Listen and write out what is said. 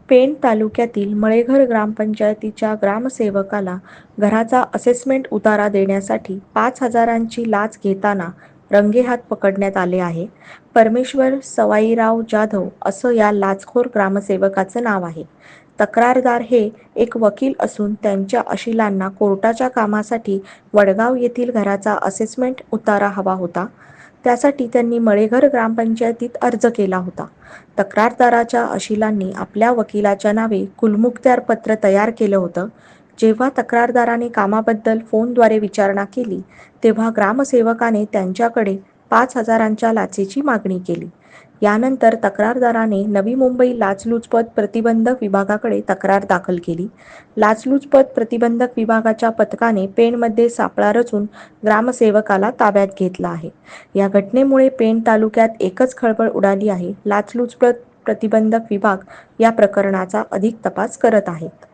पेण तालुक्यातील मळेघर ग्रामपंचायतीच्या ग्रामसेवकाला घराचा असेसमेंट उतारा देण्यासाठी 5,000ची लाच घेताना रंगेहात पकडण्यात आले आहे. परमेश्वर सवाईराव जाधव असं या लाचखोर ग्रामसेवकाचं नाव आहे. तक्रारदार हे एक वकील असून त्यांच्या अशिलांना कोर्टाच्या कामासाठी वडगाव येथील घराचा असेसमेंट उतारा हवा होता. त्यासाठी त्यांनी मळेघर ग्रामपंचायतीत अर्ज केला होता. तक्रारदाराच्या अशिलांनी आपल्या वकिलाच्या नावे कुलमुखत्यार पत्र तयार केलं होतं. जेव्हा तक्रारदाराने कामाबद्दल फोनद्वारे विचारणा केली, तेव्हा ग्रामसेवकाने त्यांच्याकडे 5,000च्या लाचेची मागणी केली. यानंतर तक्रारदाराने नवी मुंबई लाचलुचपत प्रतिबंधक विभागाकडे तक्रार दाखल केली. लाचलुचपत प्रतिबंधक विभागाच्या पथकाने पेणमध्ये सापळा रचून ग्रामसेवकाला ताब्यात घेतलं आहे. या घटनेमुळे पेण तालुक्यात एकच खळबळ उडाली आहे. लाचलुचपत प्रतिबंधक विभाग या प्रकरणाचा अधिक तपास करत आहेत.